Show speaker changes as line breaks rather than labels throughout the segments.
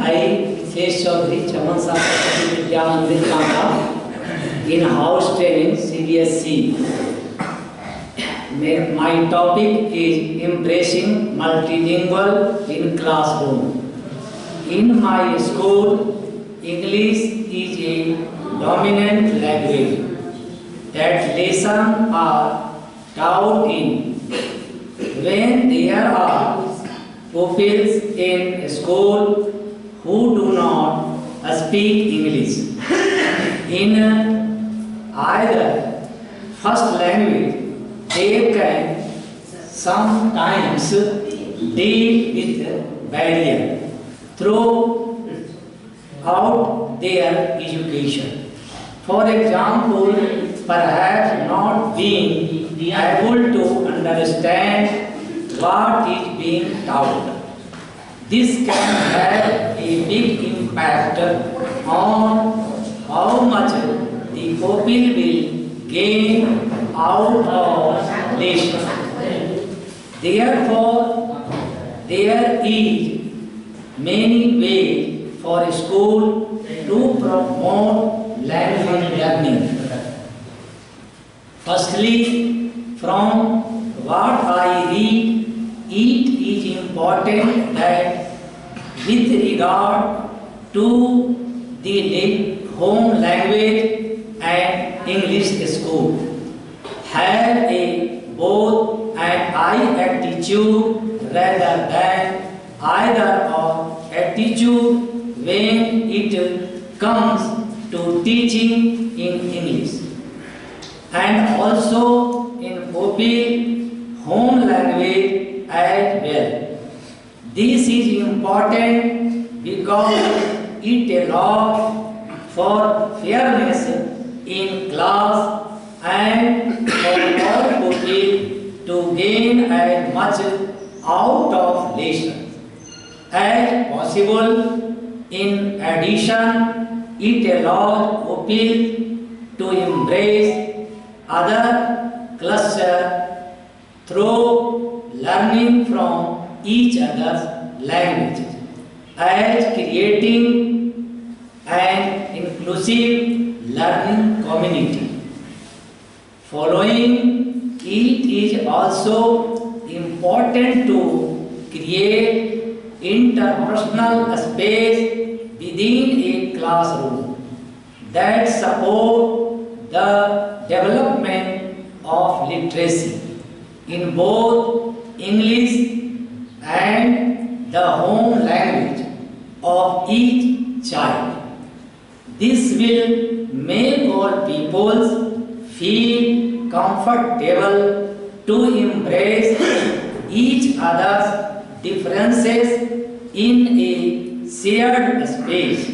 I, Mithilesh Chaman Saraswati Vidya Mandir in house training CBSE. My topic is Embracing multilingual in classroom. In my school, English is a dominant language. That lessons are taught in. When there are pupils in school who do not speak English in either first language, they can sometimes deal with barrier throughout their education. For example, perhaps not being able to understand what is being taught. This can have a big impact on how much the pupil will gain out of lesson. Therefore, there is many ways for a school to promote language learning. Firstly, from what I read, it is important that with regard to the home language and English school, have a both and I attitude rather than either or attitude when it comes to teaching in English, and also in pupil home language as well. This is important because it allows for fairness in class and for all pupils to gain as much out of lesson as possible. In addition, it allows pupils to embrace other clusters through learning from each other's languages, as creating an inclusive learning community. Following, it is also important to create interpersonal space within a classroom that support the development of literacy in both English and the home language of each child. This will make all peoples feel comfortable to embrace each other's differences in a shared space.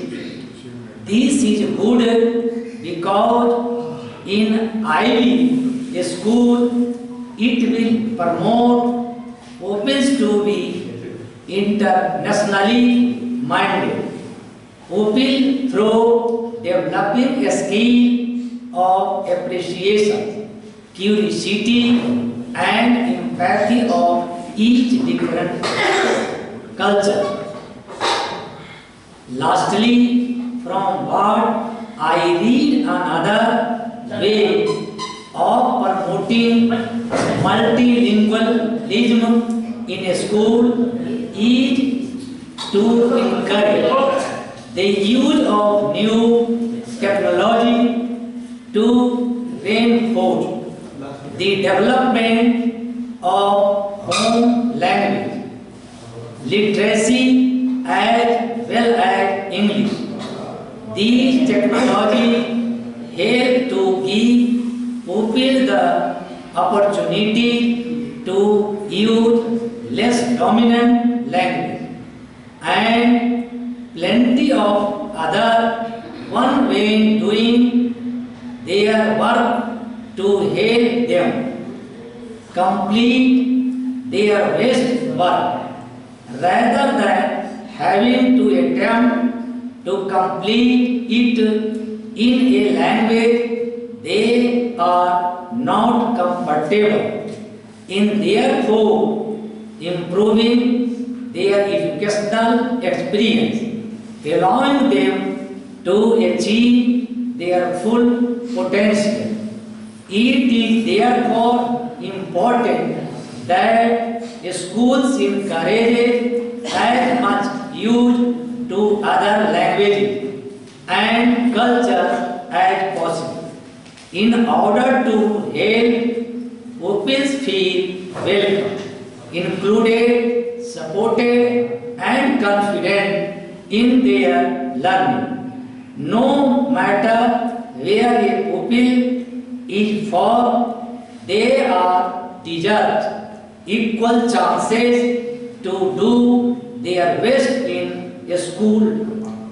This is good because in Ivy school it will promote pupils to be internationally minded. Pupils through developing a skill of appreciation, curiosity and empathy of each different culture. Lastly, from what I read, another way of promoting multilingualism in a school is to encourage the use of new technology to reinforce the development of home language, literacy as well as English. These technologies help to give pupils the opportunity to use less dominant language and plenty of other one way doing their work to help them complete their best work rather than having to attempt to complete it in a language they are not comfortable in, therefore improving their educational experience allowing them to achieve their full potential. It is therefore important that schools encourage as much use to other languages and culture as possible in order to help pupils feel welcome, included, supported and confident in their learning. No matter where a pupil is from, they are deserved equal chances to do their best in a school,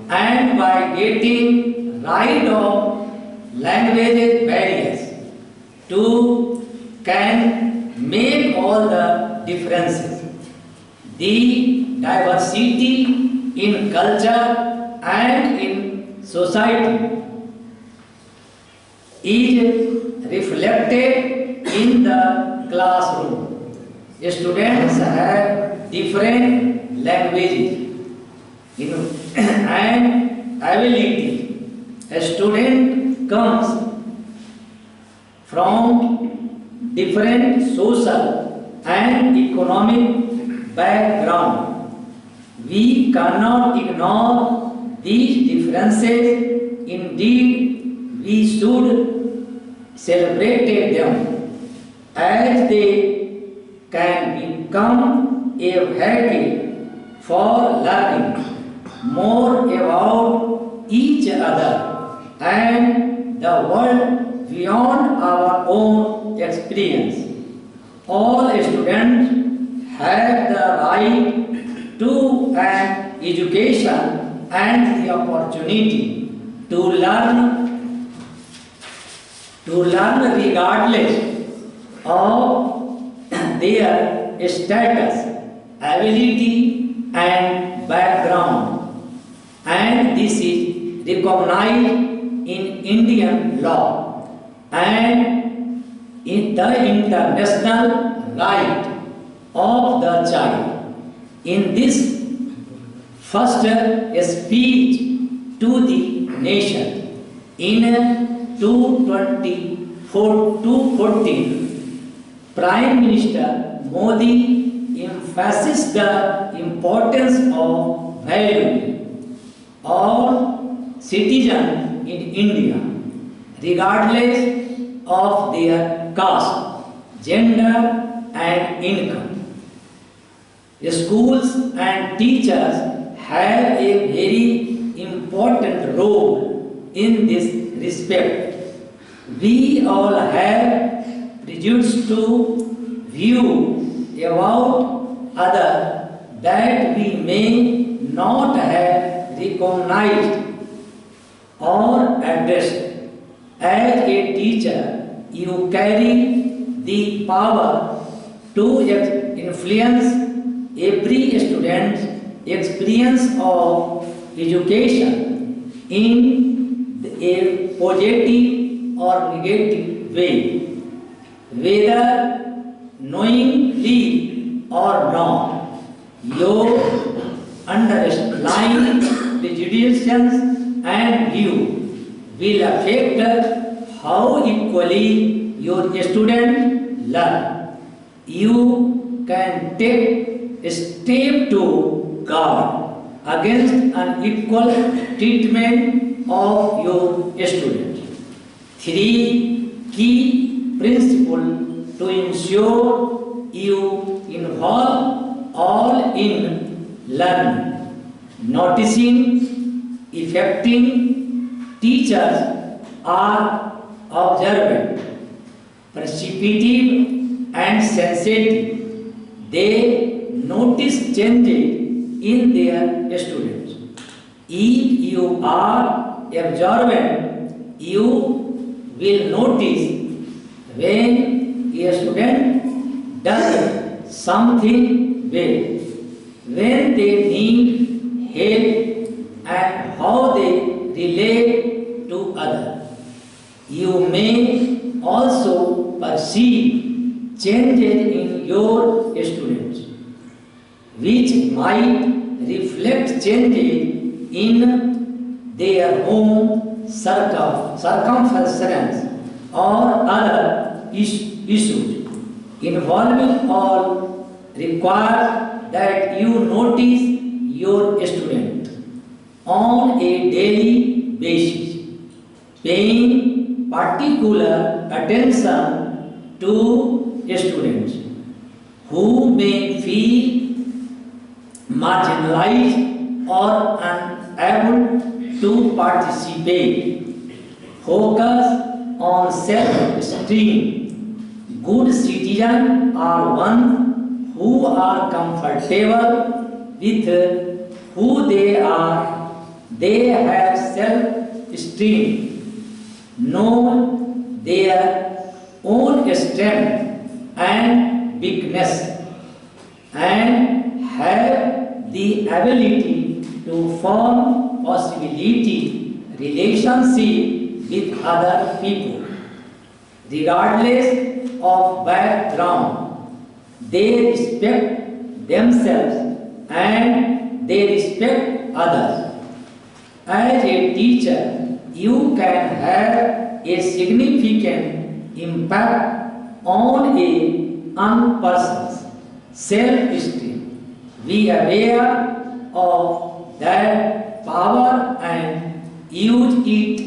and by getting rid of language barriers to can make all the differences. The diversity in culture and in society is reflected in the classroom. Students have different languages and ability. A student comes from different social and economic background. We cannot ignore these differences. Indeed, we should celebrate them as they can become a vehicle for learning more about each other and the world beyond our own experience. All students have the right to an education and the opportunity to learn regardless of their status, ability and background, and this is recognized in Indian law and in the international right of the child. In this first speech to the nation in 2014, Prime Minister Modi emphasized the importance of valuing all citizens in India, regardless of their caste, gender and income. Schools and teachers have a very important role in this respect. We all have prejudice to view about others that we may not have recognized or addressed. As a teacher, you carry the power to influence every student's experience of education in a positive or negative way, whether knowingly or not. Your underlying prejudices and view will affect how equally your students learn. You can take a step to guard against unequal treatment of your students. 3 key principles to ensure you involve all in learning. Noticing, effecting teachers are observant, perceptive and sensitive. They notice changes in their students. If you are observant, you will notice when a student does something well, when they need help and how they relate to others. You may also perceive changes in your students, which might reflect changes in their home circumference or other issues involving all require that you notice your student on a daily basis, paying particular attention to students who may feel marginalized or unable to participate. Focus on self-esteem. Good citizens are ones who are comfortable with who they are. They have self-esteem, know their own strength and weakness, and have the ability to form possibility relationship with other people. Regardless of background, they respect themselves and they respect others. As a teacher, you can have a significant impact on a young person's self-esteem. Be aware of that power and use it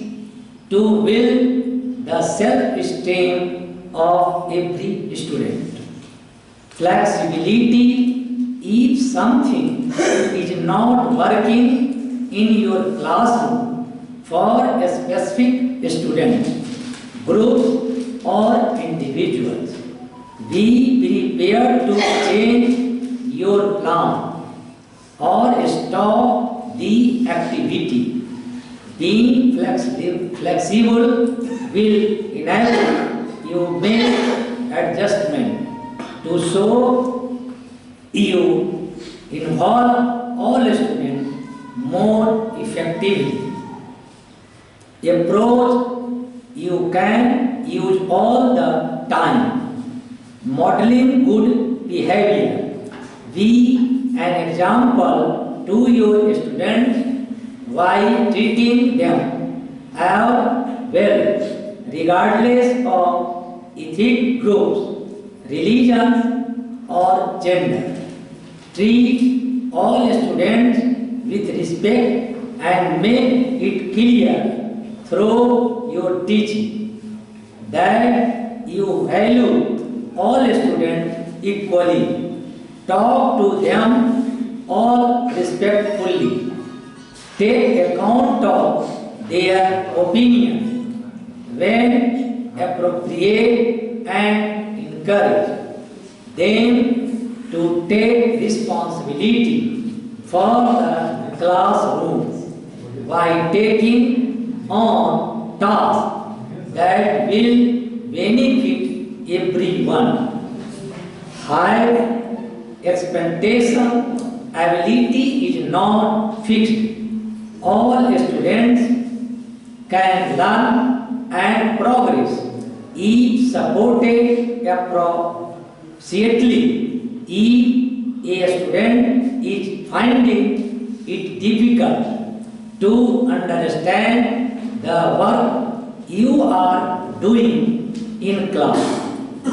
to build the self-esteem of every student. Flexibility. If something is not working in your classroom for a specific student, group or individuals, be prepared to change your plan or stop the activity. Being flexible will enable you make adjustment to show you involve all students more effectively. Approach you can use all the time. Modeling good behavior. Be an example to your students by treating them well, regardless of ethnic groups, religions, or gender. Treat all students with respect and make it clear through your teaching that you value all students equally. Talk to them all respectfully. Take account of their opinion when appropriate and encourage them to take responsibility for the classrooms by taking on tasks that will benefit everyone. High expectation ability is not fixed. All students can learn and progress if supported appropriately. If a student is finding it difficult to understand the work you are doing in class,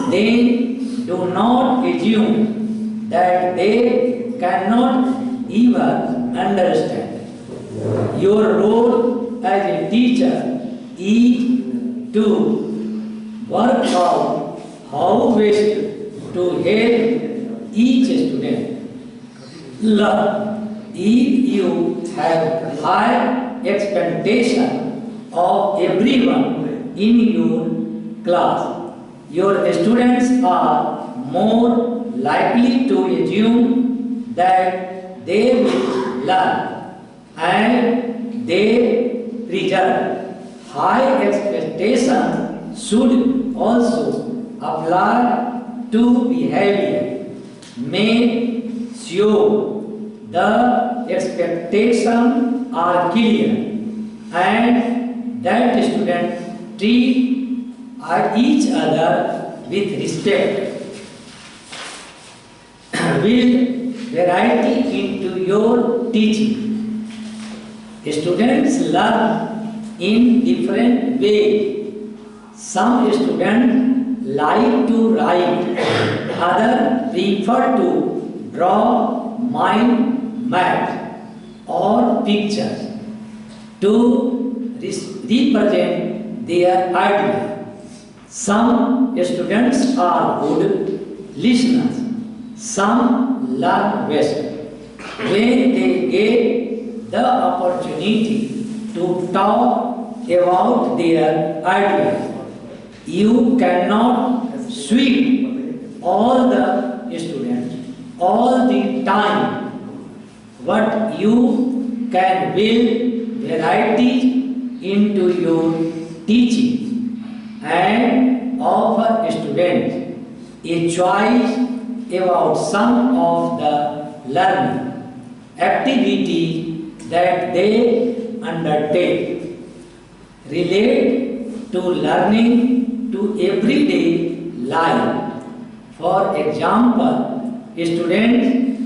then do not assume that they cannot even understand. Your role as a teacher is to work out how best to help each student learn. If you have high expectation of everyone in your class, your students are more likely to assume that they will learn, and they preserve. High expectation should also apply to behavior. Make sure the expectations are clear and that students treat each other with respect. Build variety into your teaching. Students learn in different ways. Some students like to write, others prefer to draw mind maps or pictures to represent their idea. Some students are good listeners, some learn best when they get the opportunity to talk about their ideas. You cannot sweep all the students all the time, but you can build varieties into your teaching and offer students a choice about some of the learning activities that they undertake. Relate to learning to everyday life. For example, students,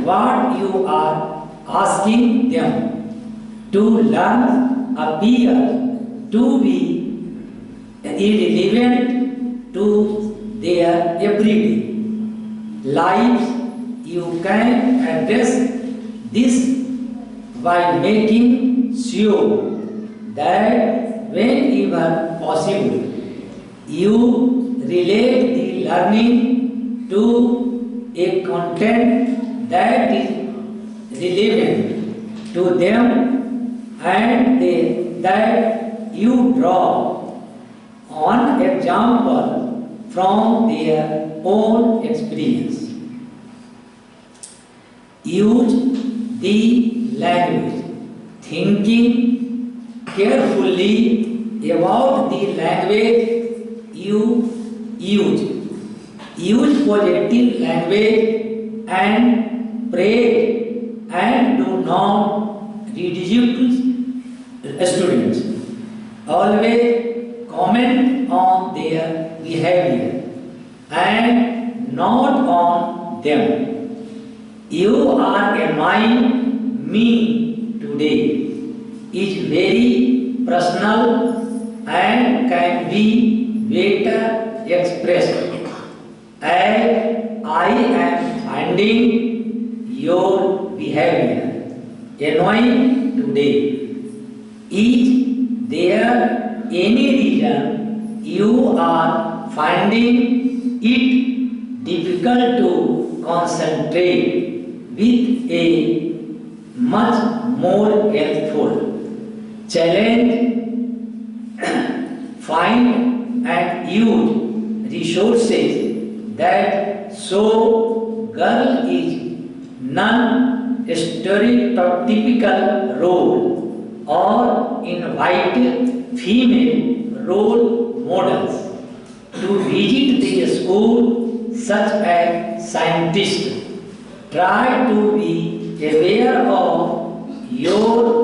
what you are asking them to learn appear to be irrelevant to their everyday lives. You can address this by making sure that whenever possible, you relate the learning to a content that is relevant to them and that you draw on example from their own experience. Use the language, thinking carefully about the language you use. Use positive language and praise and do not ridicule students. Always comment on their behavior and not on them. You are a mind, me today is very personal and can be better expressed as I am finding your behavior annoying today. Is there any reason you are finding it difficult to concentrate with a much more helpful challenge? Find and use resources that show girl is non-stereotypical role or invite female role models to visit the school, such as scientists. Try to be aware of your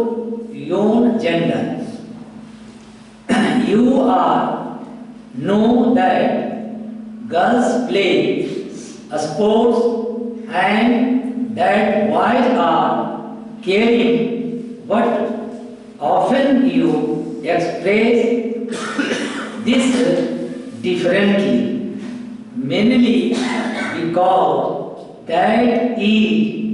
own gender. You are know that girls play sports and that boys are caring, but often you express this differently, mainly because that is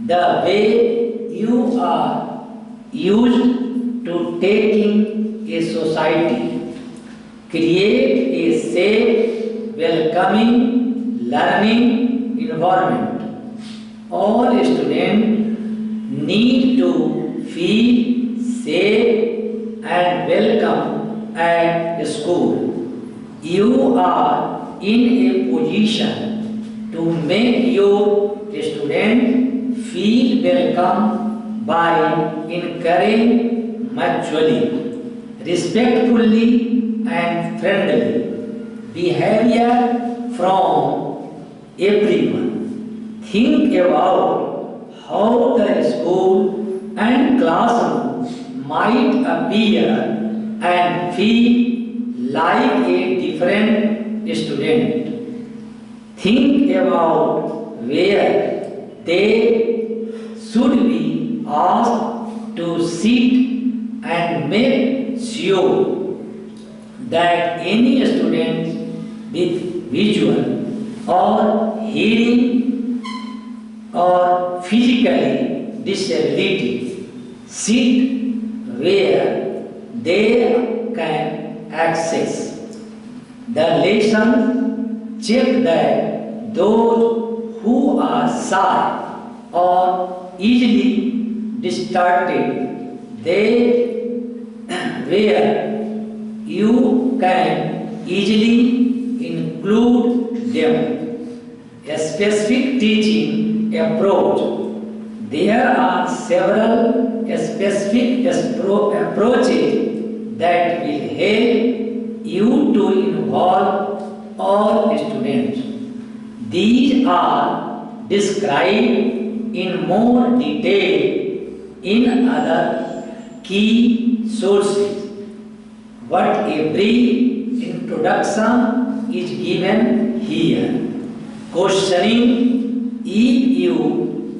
the way you are used to taking a society. Create a safe, welcoming, learning environment. All students need to feel safe and welcome at school. You are in a position to make your student feel welcome by encouraging mutually, respectfully and friendly behavior from everyone. Think about how the school and classroom might appear and feel like a different student. Think about where they should be asked to sit and make sure that any student with visual or hearing or physically disability sit where they can access the lesson. Check that those who are shy or easily distracted, they where you can easily include them. A specific teaching approach. There are several specific approaches that will help you to involve all students. These are described in more detail in other key sources, but a brief introduction is given here. Questioning: if you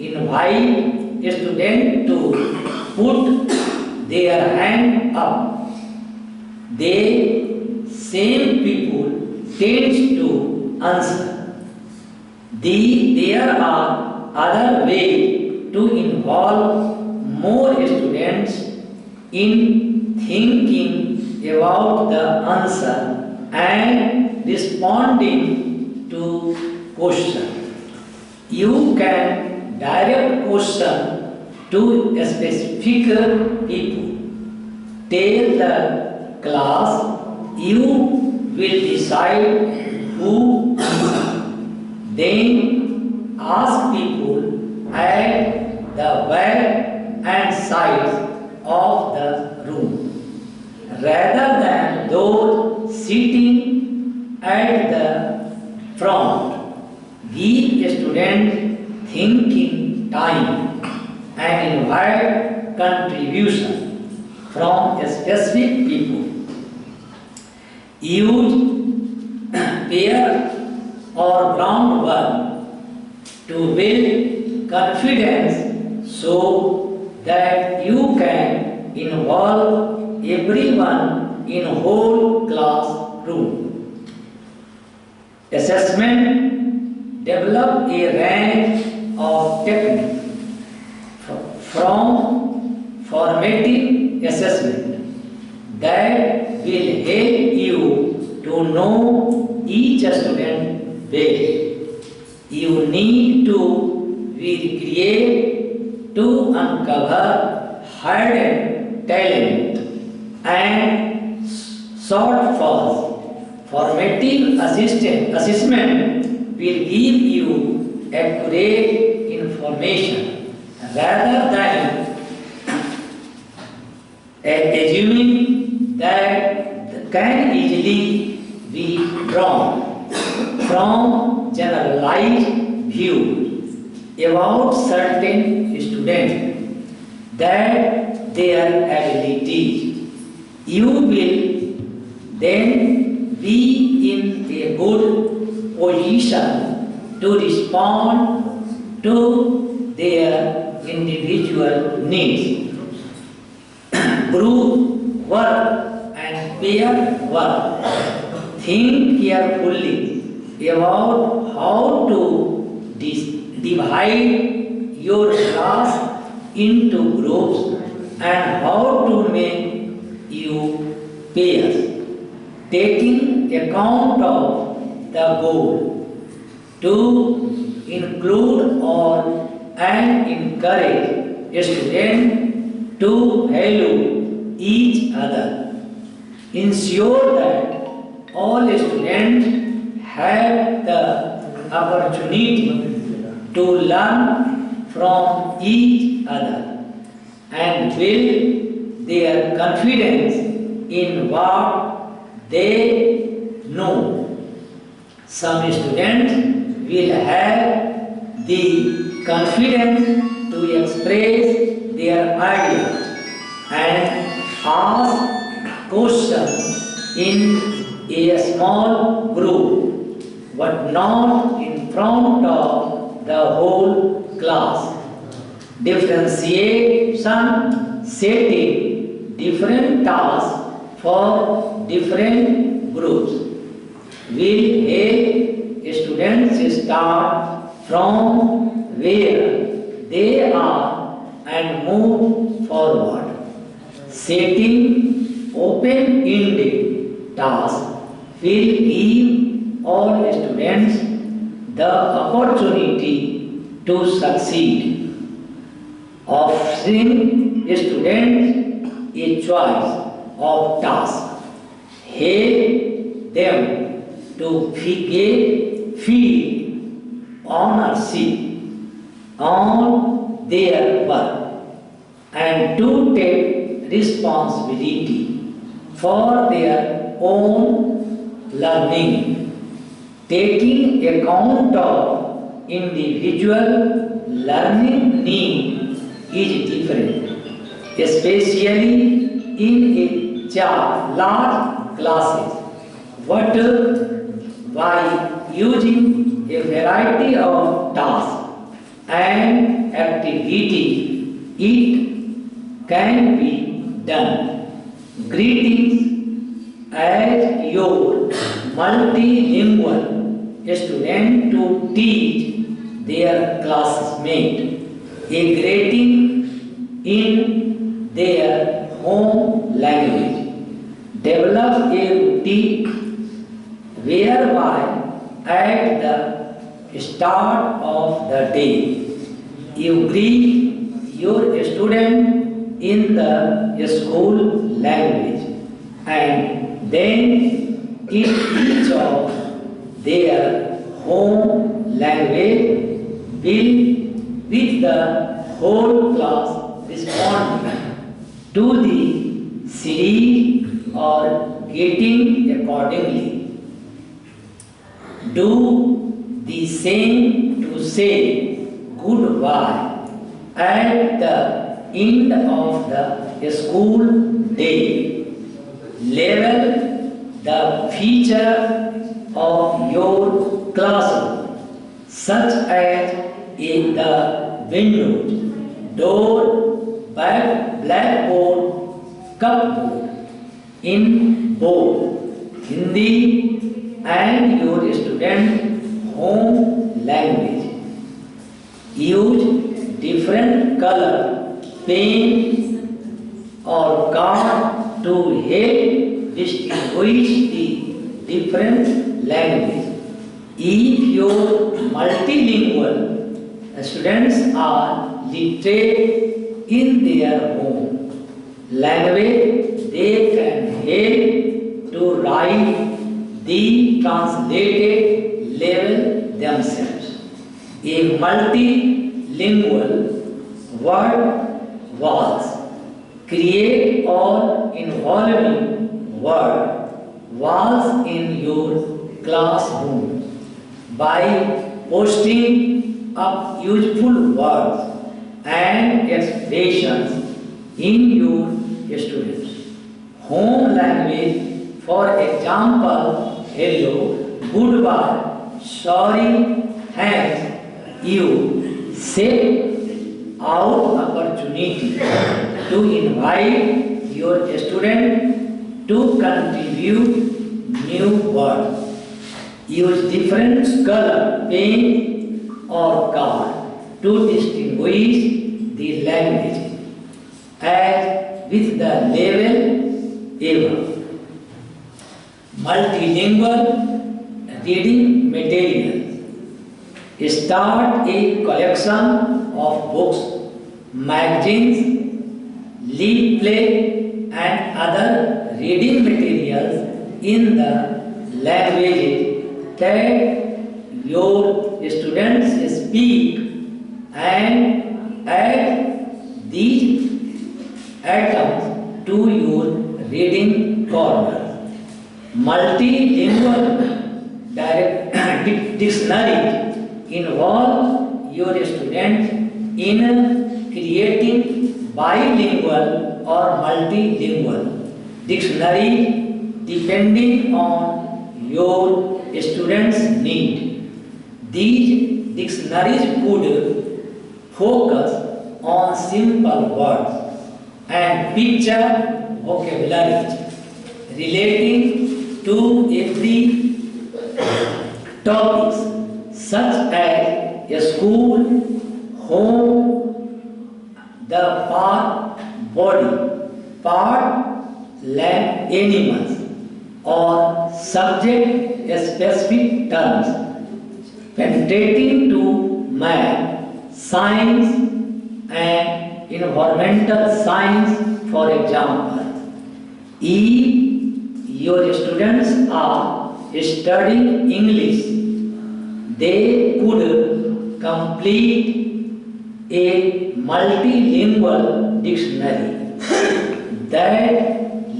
invite a student to put their hand up, the same people tend to answer. There are other ways to involve more students in thinking about the answer and responding to question. You can direct question to a specific people. Tell the class you will decide who answer. Then ask people at the back and sides of the room, rather than those sitting at the front. Give a student thinking time and invite contribution from a specific people. Use pair or groundwork to build confidence so that you can involve everyone in whole classroom. Assessment. Develop a range of techniques from formative assessment that will help you to know each student well. You need to recreate to uncover hidden talent and short falls. Formative assessment will give you accurate information rather than assuming that can easily be drawn from generalized views about certain students that their abilities. You will then be in a good position to respond to their individual needs. Group work and pair work. Think carefully about how to divide your class into groups and how to make you pairs, taking account of the goal to include all and encourage a student to value each other. Ensure that all students have the opportunity to learn from each other and build their confidence in what they know. Some students will have the confidence to express their ideas and ask questions in a small group, but not in front of the whole class. differentiation, setting different tasks for different groups will help students start from where they are and move forward. Setting open-ended tasks will give all students the opportunity to succeed. Offering students a choice of task, help them to feel ownership on their work and to take responsibility for their own learning, taking account of individual learning need is different, especially in a large classes. But by using a variety of tasks and activities, it can be done. Greetings as your multilingual student to teach their classmates a greeting in their home language. Develop a routine whereby at the start of the day you greet your student in the school language and then in each of their home language will with the whole class responding to the series or getting accordingly. Do the same to say goodbye at the end of the school day. Level the feature of your classroom, such as in the windows, door, blackboard, cupboard, in both Hindi and your student home language. Use different color pen or card to help distinguish the different language. If your multilingual students are literate in their home language, they can help to write the translated level themselves. A multilingual word walls create or involving word walls in your classroom by posting up useful words and expressions in your students' home language. For example, hello, goodbye, sorry, thanks. You seek out opportunity to invite your student to contribute new words. Use different color pen or card to distinguish the language as with the level above. Multilingual reading materials. Start a collection of books, magazines, leaflet and other reading materials in the languages that your students speak and add these items to your reading corner. Multilingual dictionary involve your students in creating bilingual or multilingual dictionary depending on your students' need. These dictionaries could focus on simple words and picture vocabulary relating to every topics such as a school, home, the part, body, part, land, animals, or subject specific terms penetrating to math, science, and environmental science, for example. If your students are studying English, they could complete a multilingual dictionary that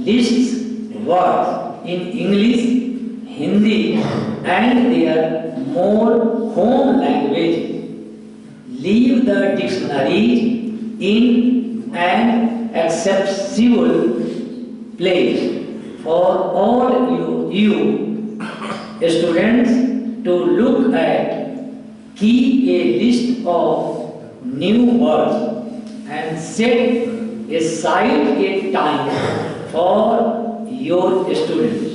lists words in English, Hindi, and their more home language. Leave the dictionary in an accessible place for all you students to look at. Keep a list of new words and set aside a time for your students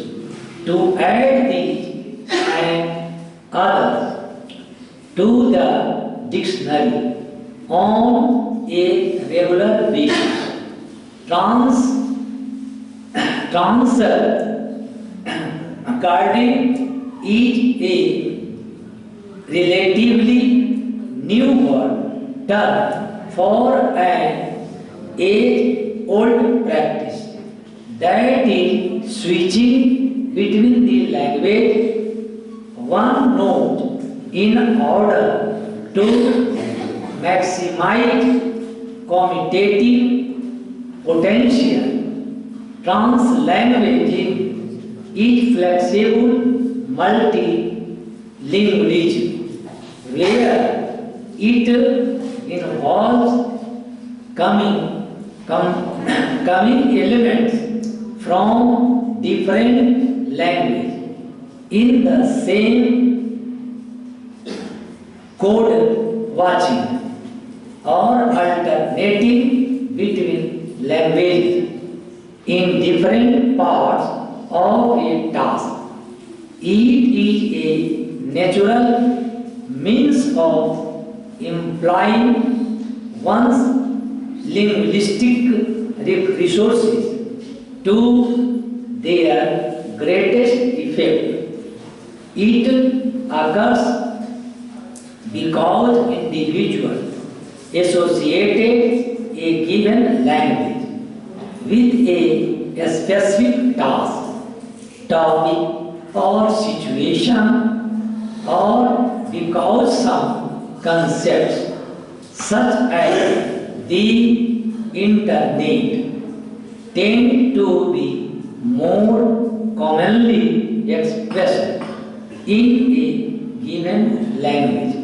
to add these and others to the dictionary on a regular basis. Transfer according is a relatively new word term for an age-old practice, that is switching between the language one note in order to maximize commutative potential. Translanguaging is flexible multilingualism, where it involves coming elements from different languages in the same code watching or alternating between languages in different parts of a task. It is a natural means of implying one's linguistic resources to their greatest effect. It occurs because individuals associated a given language with a specific task, topic, or situation, or because some concepts such as the internet tend to be more commonly expressed in a given language,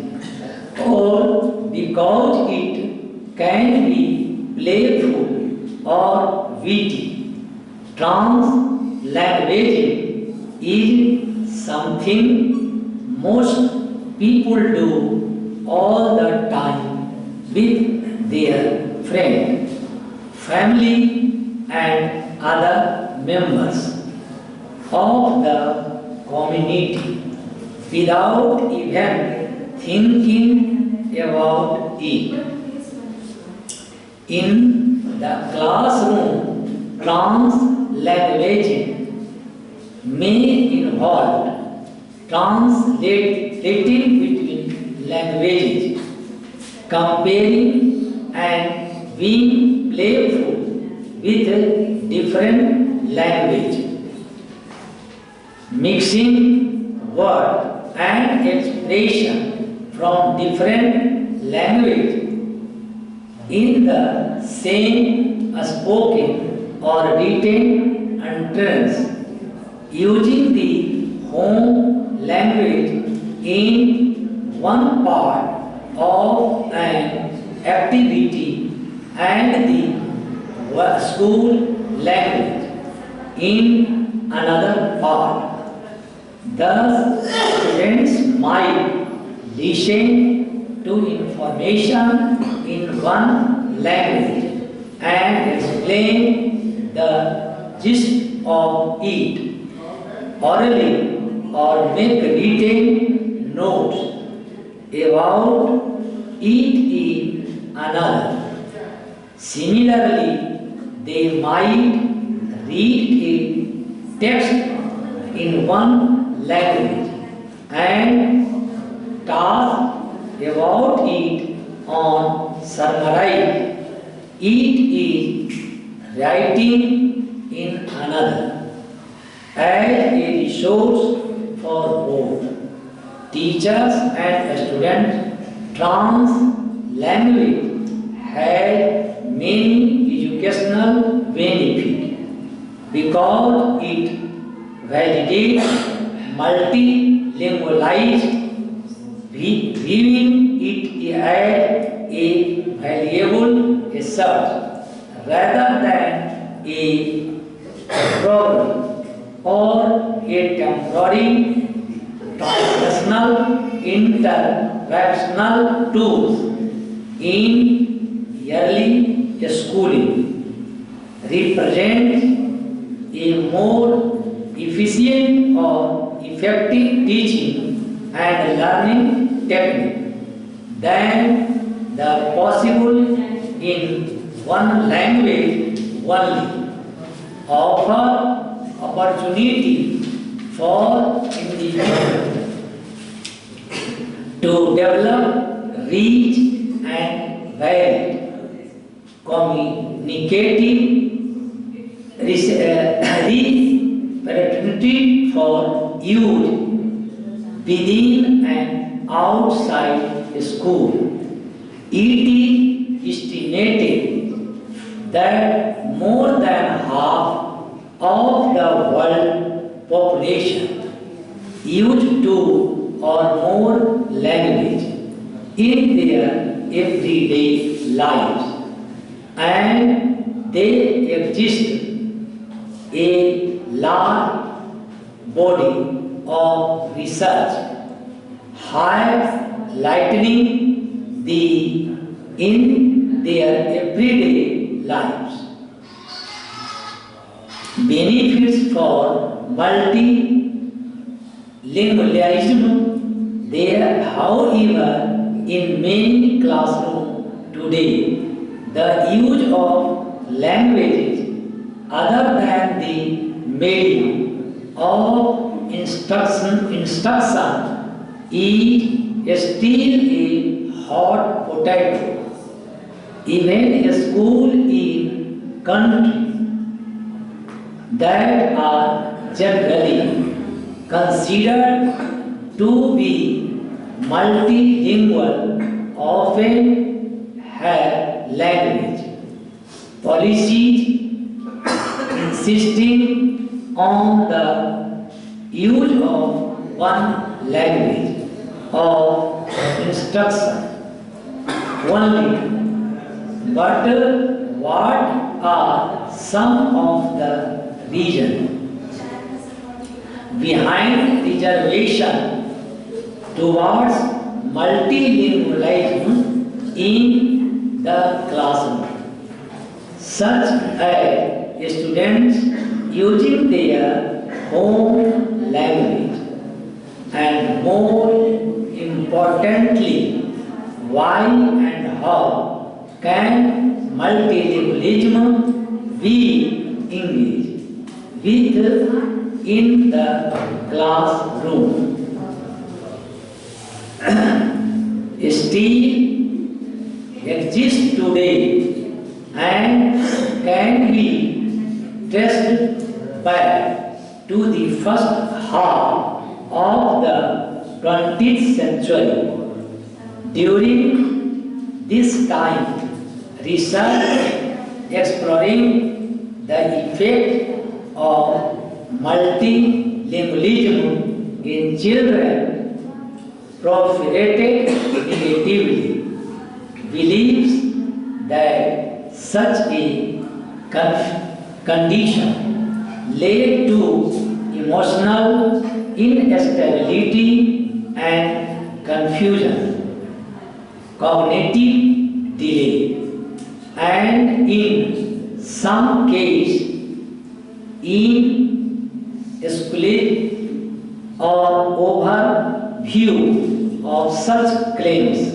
or because it can be playful or witty. Translanguaging is something most people do all the time with their friends, family, and other members of the community without even thinking about it. In the classroom, translanguaging may involve translating between languages, comparing and being playful with different languages, mixing word and expression from different languages in the same spoken or written utterance, using the home language in one part of an activity and the school language in another part. Thus, students might listen to information in one language and explain the gist of it orally or make written notes about it in another. Similarly, they might read a text in one language and talk about it on summarize it is writing in another as a resource for both teachers and students. Trans language has many educational benefits because it validates multilingualism, viewing it as a valuable research rather than a problem or a temporary translational interactional tools in early schooling represents a more efficient or effective teaching and learning technique than the possible in one language only. Offer opportunity for individuals to develop rich and varied communicative repertoire for use within and outside school. It is estimated that more than half of the world population use two or more languages in their everyday lives, and they exist a large body of research highlighting the in their everyday lives benefits for multilingualism. There, however, in many classrooms today, the use of languages other than the medium of instruction is still a hot potato. Even a school in countries that are generally considered to be multilingual often have language policies insisting on the use of one language of instruction only. But what are some of the reasons behind reservation towards multilingualism in the classroom, such as students using their home language, and more importantly, why and how can multilingualism be engaged with in the classroom? Still exists today and can be traced back to the first half of the 20th century. During this time, research exploring the effect of multilingualism in children proliferated negatively, believes that such a condition led to emotional instability and confusion, cognitive delay, and in some case in split or overview of such claims.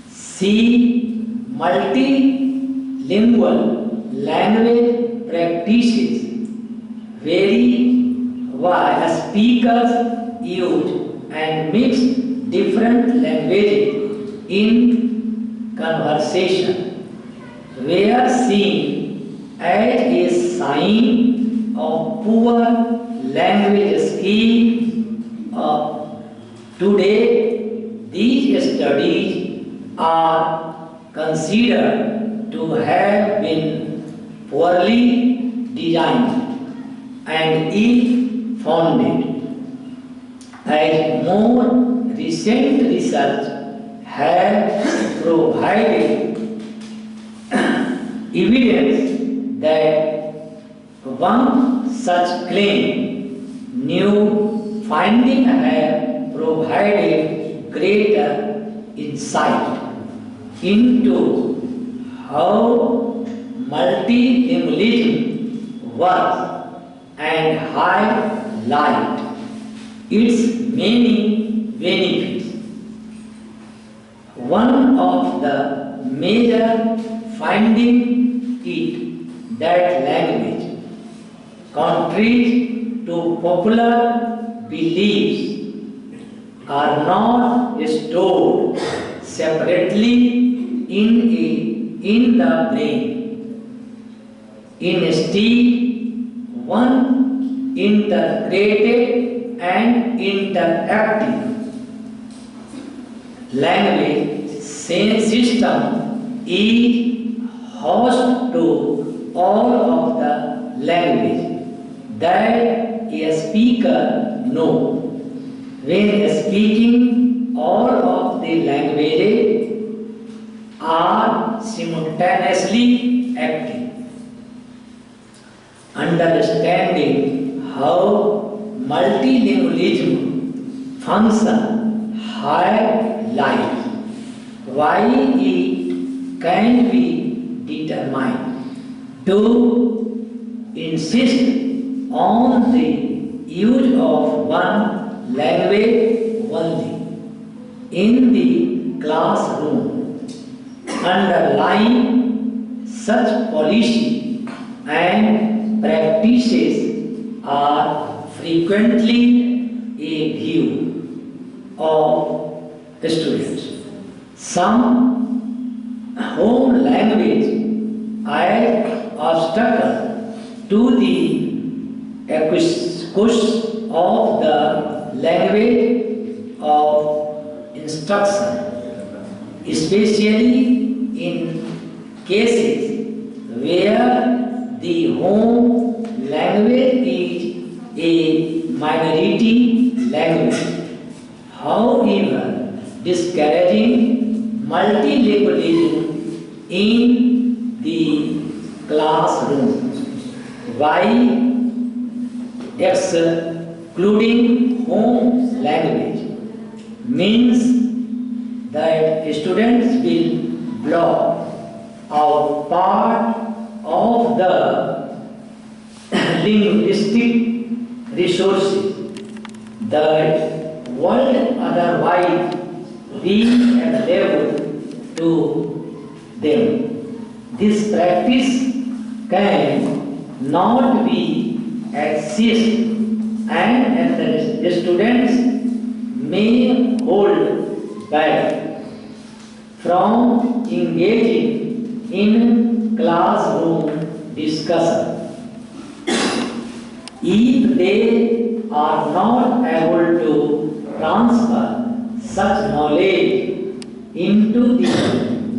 See multilingual language practices vary why speakers use and mix different languages in conversation, were seen as a sign of poor language skills. Today, these studies are considered to have been poorly designed and ill-founded, as more recent research has provided evidence that one such claim. New findings have provided greater insight into how multilingualism works and highlight its many benefits. One of the major findings is that language, contrary to popular beliefs, are not stored separately in the brain. Instead, one integrated and interactive language system is host to all of the language that a speaker knows. When speaking, all of the languages are simultaneously active. Understanding how multilingualism functions highlights why it can be determined to insist on the use of one language only in the classroom. Underlying such policy and practices are frequently a view of the students. Some home language as obstacle to the acquisition of the language of instruction, especially in cases where the home language is a minority language. However, discouraging multilingualism in the classroom by excluding home language means that students will block out part of the linguistic resources that would otherwise be available to them. This practice can not be accessed and the students may hold back from engaging in classroom discussion. If they are not able to transfer such knowledge into the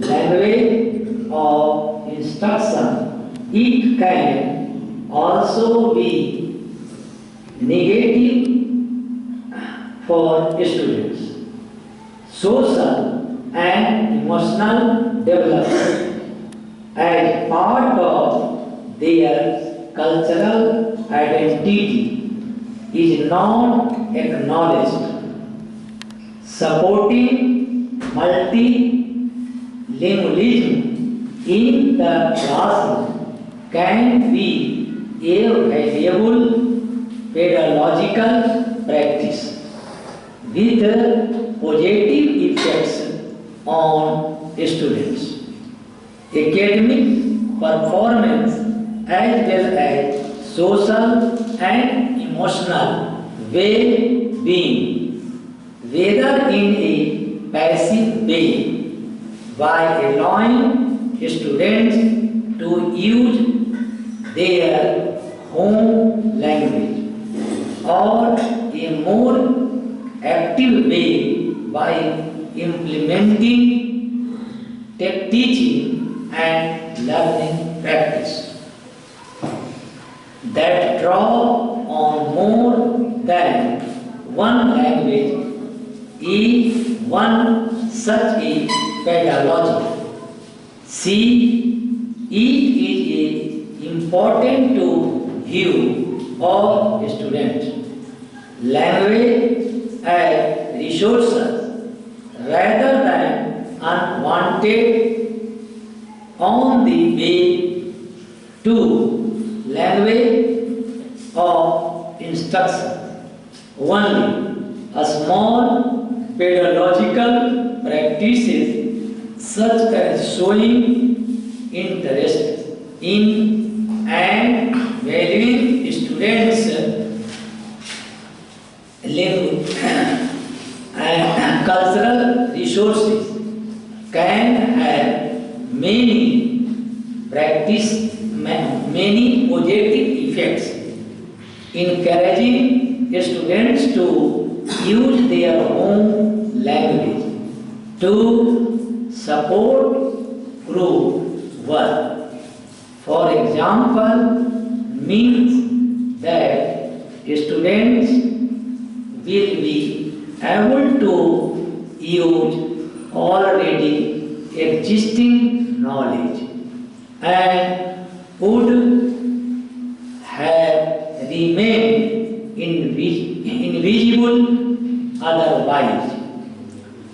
language of instruction, it can also be negative for students. Social and emotional development as part of their cultural identity is not acknowledged. Supporting multilingualism in the classroom can be a valuable pedagogical practice with positive effects on students' academic performance as well as social and emotional well-being, whether in a passive way by allowing students to use their home language, or a more active way by implementing teaching and learning practice that draw on more than one language is one such a pedagogy. See, it is important to view all students language as resources rather than unwanted on the way to language of instruction. Only a small pedagogical practices such as showing interest in and valuing students' language and cultural resources can have many positive effects, encouraging students to use their home language to support group work. For example, means that students will be able to use already existing knowledge and would have remained invisible otherwise.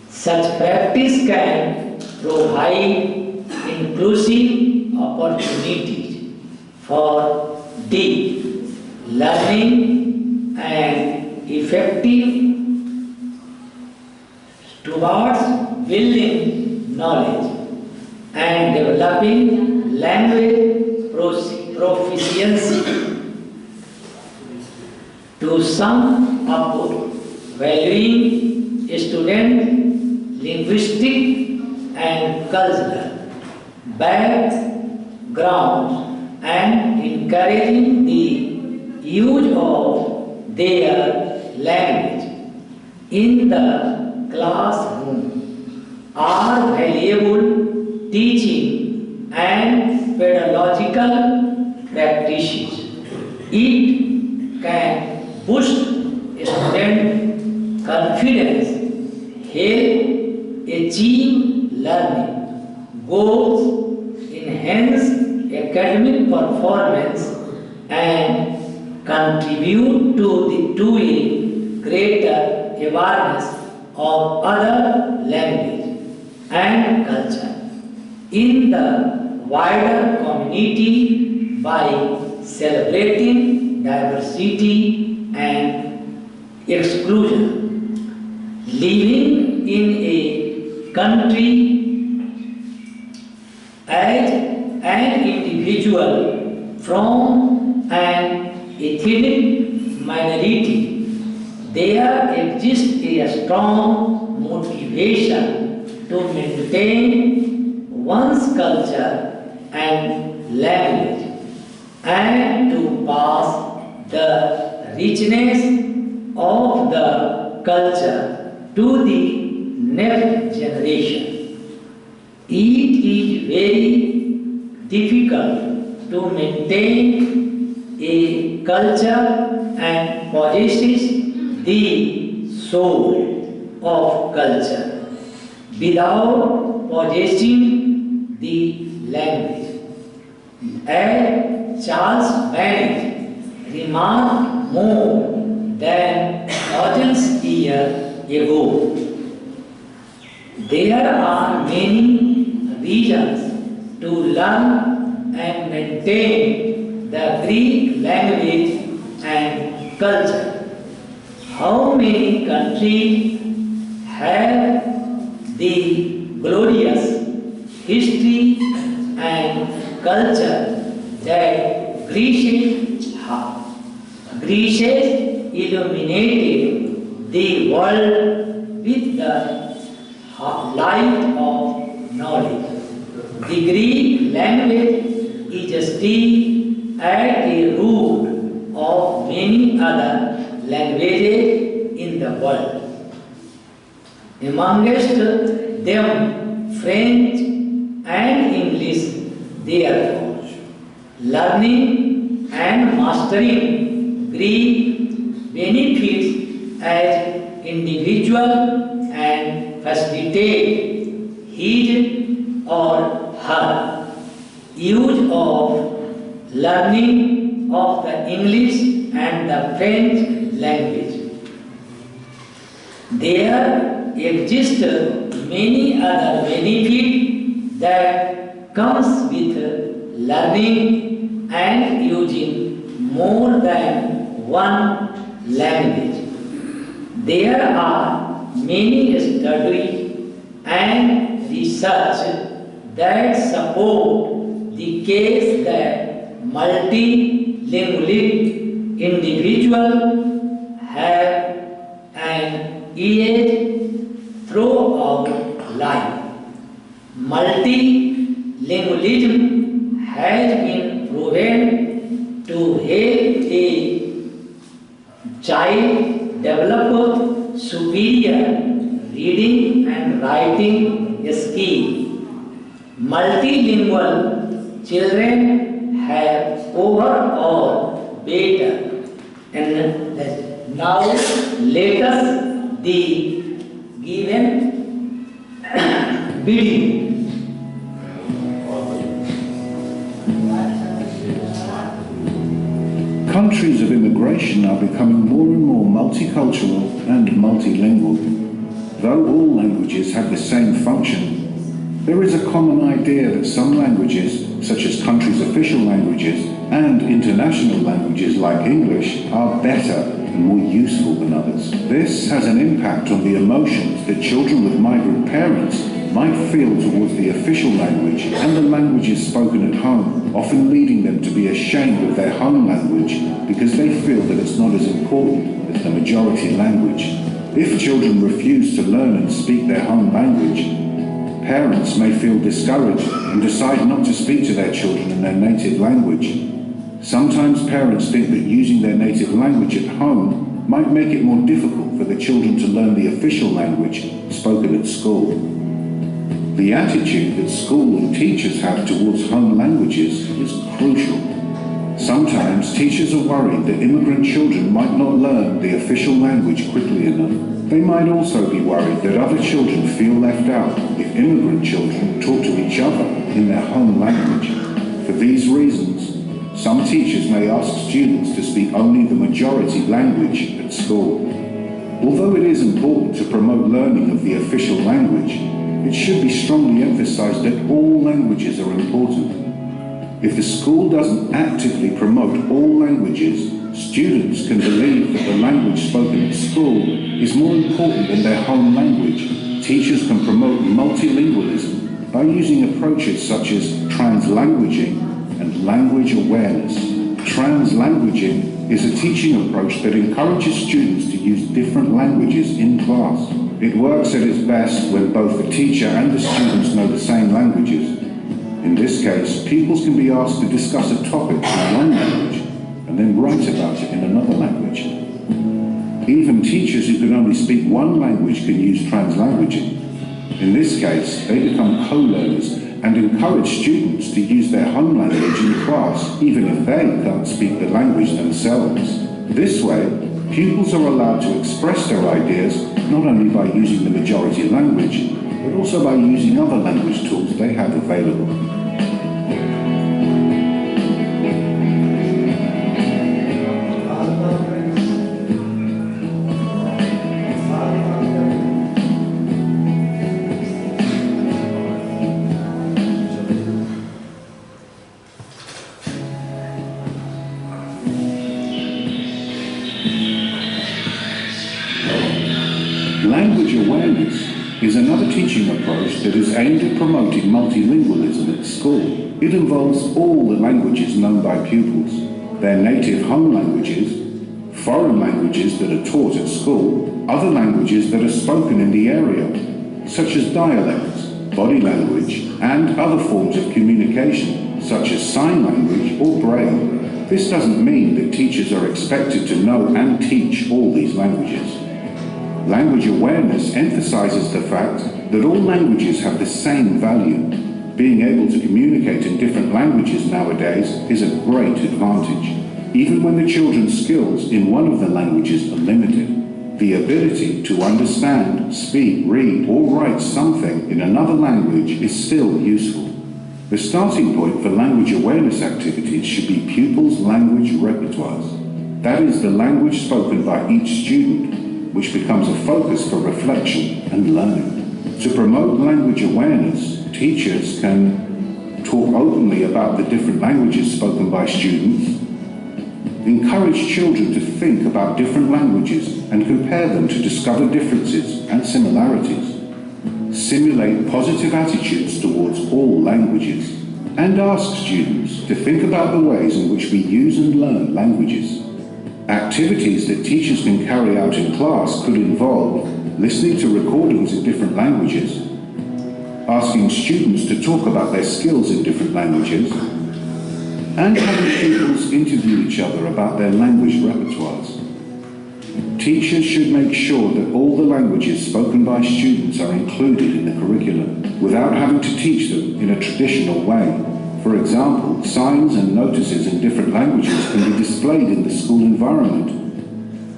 Such practice can provide inclusive opportunities for deep learning and effective towards building knowledge and developing language proficiency. To sum up, valuing student linguistic and cultural backgrounds and encouraging the use of their language in the classroom are valuable teaching and pedagogical practices. It can boost student confidence, help achieve learning goals, enhance academic performance, and contribute to a greater awareness of other language and culture in the wider community by celebrating diversity and exclusion. Living in a country as an individual from an ethnic minority, there exists a strong motivation to maintain one's culture and language and to pass the richness of the culture to the next generation. It is very difficult to maintain a culture and possesses the soul of culture without possessing the language. As Charles Mandir remarked more than thousands years ago, there are many reasons to learn and maintain the Greek language and culture. How many countries have the glorious history and culture that Greece has? Greece illuminated the world with the light of knowledge. The Greek language is still at the root of many other languages in the world. Amongst them, French and English, therefore, learning and mastering Greek benefits as individual and facilitate his or her use of learning of the English and the French language. There exist many other benefits that comes with learning and using more than one language. There are many studies and research that support the case that multilingual individuals have an edge throughout life. Multilingualism has been proven to help a child develop superior reading and writing skill. Multilingual children have overall better. And now let us the given video.
Countries of immigration are becoming more and more multicultural and multilingual. Though all languages have the same function, there is a common idea that some languages, such as countries' official languages and international languages like English, are better and more useful than others. This has an impact on the emotions that children with migrant parents might feel towards the official language and the languages spoken at home, often leading them to be ashamed of their home language because they feel that it's not as important as the majority language. If children refuse to learn and speak their home language, parents may feel discouraged and decide not to speak to their children in their native language. Sometimes parents think that using their native language at home might make it more difficult for the children to learn the official language spoken at school. The attitude that school and teachers have towards home languages is crucial. Sometimes teachers are worried that immigrant children might not learn the official language quickly enough. They might also be worried that other children feel left out if immigrant children talk to each other in their home language. For these reasons, some teachers may ask students to speak only the majority language at school. Although it is important to promote learning of the official language, it should be strongly emphasized that all languages are important. If the school doesn't actively promote all languages, students can believe that the language spoken at school is more important than their home language. Teachers can promote multilingualism by using approaches such as translanguaging and language awareness. Translanguaging is a teaching approach that encourages students to use different languages in class. It works at its best when both the teacher and the students know the same languages. In this case, pupils can be asked to discuss a topic in one language and then write about it in another language. Even teachers who can only speak one language can use translanguaging. In this case, they become co-learners and encourage students to use their home language in class, even if they can't speak the language themselves. This way, pupils are allowed to express their ideas not only by using the majority language, but also by using other language tools they have available. awareness is another teaching approach that is aimed at promoting multilingualism at school. It involves all the languages known by pupils, their native home languages, foreign languages that are taught at school, other languages that are spoken in the area, such as dialects, body language, and other forms of communication, such as sign language or braille. This doesn't mean that teachers are expected to know and teach all these languages. Language awareness emphasizes the fact that all languages have the same value. Being able to communicate in different languages nowadays is a great advantage, even when the children's skills in one of the languages are limited. The ability to understand, speak, read, or write something in another language is still useful. The starting point for language awareness activities should be pupils' language repertoires. That is the language spoken by each student, which becomes a focus for reflection and learning. To promote language awareness, teachers can talk openly about the different languages spoken by students, encourage children to think about different languages and compare them to discover differences and similarities, simulate positive attitudes towards all languages, and ask students to think about the ways in which we use and learn languages. Activities that teachers can carry out in class could involve listening to recordings in different languages, asking students to talk about their skills in different languages, and having pupils interview each other about their language repertoires. Teachers should make sure that all the languages spoken by students are included in the curriculum without having to teach them in a traditional way. For example, signs and notices in different languages can be displayed in the school environment,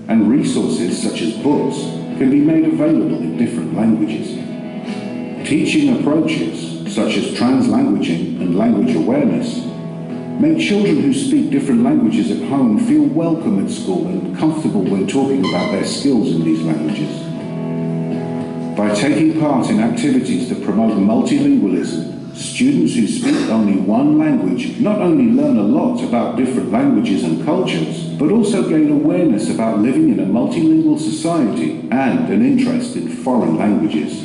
and resources such as books can be made available in different languages. Teaching approaches such as translanguaging and language awareness make children who speak different languages at home feel welcome at school and comfortable when talking about their skills in these languages. By taking part in activities that promote multilingualism, students who speak only one language not only learn a lot about different languages and cultures, but also gain awareness about living in a multilingual society and an interest in foreign languages.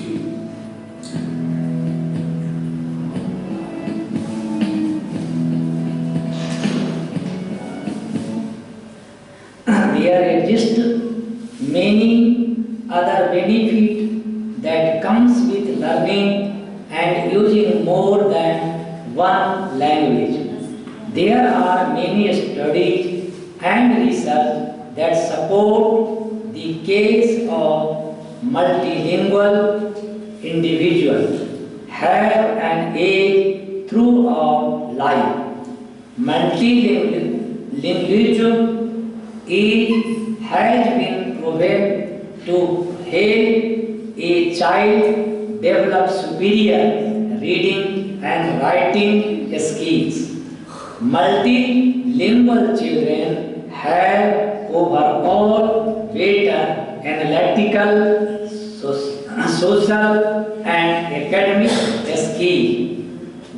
There exist many other benefits that comes with learning and using more than one language. There are many studies and research that support the case of multilingual individuals have an age throughout life. Multilingualism has been proven to help a child develop superior reading and writing skills. Multilingual children have overall better analytical, social and academic skills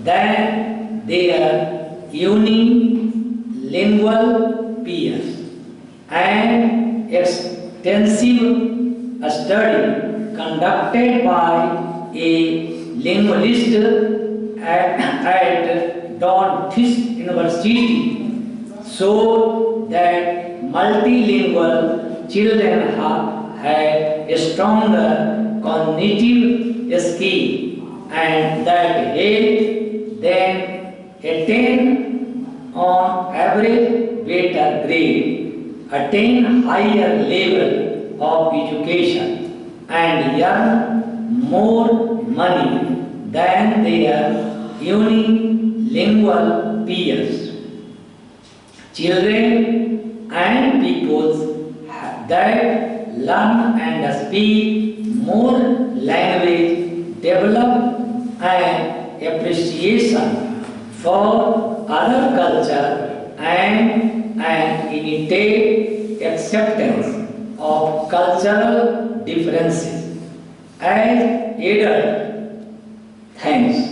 than their unilingual peers. An extensive study conducted by a linguist at Donetsk University showed that multilingual children have a stronger cognitive skill and that help them attain on average better grade, attain higher level of education and earn more money than their unilingual peers. Children and people that learn and speak more language develop an appreciation for other culture and an innate acceptance of cultural differences. As adults, thanks.